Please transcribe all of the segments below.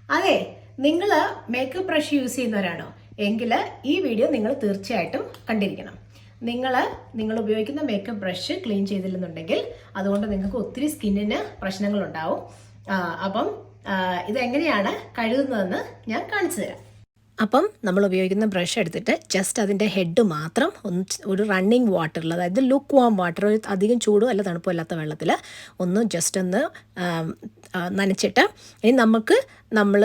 അതെ, നിങ്ങൾ makeup brush use ചെയ്യുന്നവരാണോ എങ്കിൽ ഈ വീഡിയോ നിങ്ങൾ തീർച്ചയായിട്ടും കണ്ടിരിക്കണം. നിങ്ങൾ ഉപയോഗിക്കുന്ന മേക്കപ്പ് ബ്രഷ് ക്ലീൻ ചെയ്തില്ലെന്നുണ്ടെങ്കിൽ അതുകൊണ്ട് നിങ്ങൾക്ക് ഒത്തിരി സ്കിന്നിന് പ്രശ്നങ്ങളുണ്ടാവും. അപ്പം ഇതെങ്ങനെയാണ് കഴുകുന്നതെന്ന് ഞാൻ കാണിച്ചു തരാം. അപ്പം നമ്മൾ ഉപയോഗിക്കുന്ന ബ്രഷ് എടുത്തിട്ട് ജസ്റ്റ് അതിൻ്റെ ഹെഡ് മാത്രം ഒരു റണ്ണിങ് വാട്ടറിൽ, അതായത് ലുക്ക് വാം വാട്ടർ, അധികം ചൂടും അല്ല തണുപ്പും അല്ലാത്ത വെള്ളത്തിൽ ജസ്റ്റ് ഒന്ന് നനച്ചിട്ട് ഇനി നമ്മൾ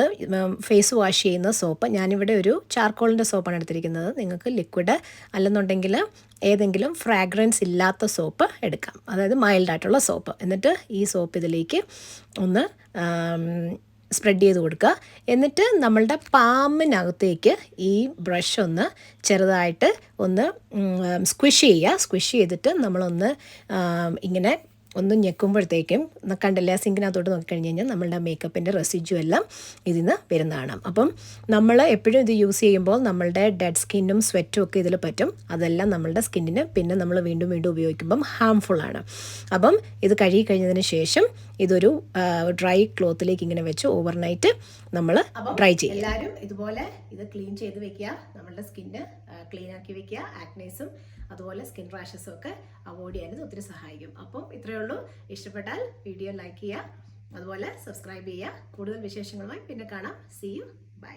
ഫേസ് വാഷ് ചെയ്യുന്ന സോപ്പ്, ഞാനിവിടെ ഒരു ചാർക്കോളിൻ്റെ സോപ്പാണ് എടുത്തിരിക്കുന്നത്. നിങ്ങൾക്ക് ലിക്വിഡ് അല്ലെന്നുണ്ടെങ്കിൽ ഏതെങ്കിലും ഫ്രാഗ്രൻസ് ഇല്ലാത്ത സോപ്പ് എടുക്കാം, അതായത് മൈൽഡായിട്ടുള്ള സോപ്പ്. എന്നിട്ട് ഈ സോപ്പ് ഇതിലേക്ക് ഒന്ന് സ്പ്രെഡ് ചെയ്ത് കൊടുക്കുക. എന്നിട്ട് നമ്മളുടെ പാമ്പിനകത്തേക്ക് ഈ ബ്രഷ് ഒന്ന് ചെറുതായിട്ട് ഒന്ന് സ്ക്വിഷ് ചെയ്തിട്ട് നമ്മളൊന്ന് ഇങ്ങനെ ഒന്ന് ഞെക്കുമ്പോഴത്തേക്കും കണ്ടില്ലേ, സിങ്കിനകത്തോട്ട് നോക്കിക്കഴിഞ്ഞ് കഴിഞ്ഞാൽ നമ്മളുടെ മേക്കപ്പിൻ്റെ റെസിഡ്യൂ എല്ലാം ഇതിന്ന് വരുന്നതാണ്. അപ്പം നമ്മൾ എപ്പോഴും ഇത് യൂസ് ചെയ്യുമ്പോൾ നമ്മളുടെ ഡെഡ് സ്കിന്നും സ്വെറ്റും ഒക്കെ ഇതിൽ പറ്റും. അതെല്ലാം നമ്മളുടെ സ്കിന്നിന് പിന്നെ നമ്മൾ വീണ്ടും ഉപയോഗിക്കുമ്പം ഹാംഫുള്ളാണ്. അപ്പം ഇത് കഴുകി കഴിഞ്ഞതിന് ശേഷം ഇതൊരു ഡ്രൈ ക്ലോത്തിലേക്ക് ഇങ്ങനെ വെച്ച് ഓവർനൈറ്റ് നമ്മൾ ഡ്രൈ ചെയ്യും. എല്ലാവരും ഇതുപോലെ ഇത് ക്ലീൻ ചെയ്ത് വെക്കുക, നമ്മളുടെ സ്കിന്ന് ക്ലീൻ ആക്കി വെക്കുക. ആക്നേസും അതുപോലെ സ്കിൻ റാഷസും ഒക്കെ അവോയ്ഡ് ചെയ്യാൻ ഒത്തിരി സഹായിക്കും. അപ്പം ഇത്രയേ ഉള്ളൂ. ഇഷ്ടപ്പെട്ടാൽ വീഡിയോ ലൈക്ക് ചെയ്യുക, അതുപോലെ സബ്സ്ക്രൈബ് ചെയ്യുക. കൂടുതൽ വിശേഷങ്ങളുമായി പിന്നെ കാണാം. See you, by.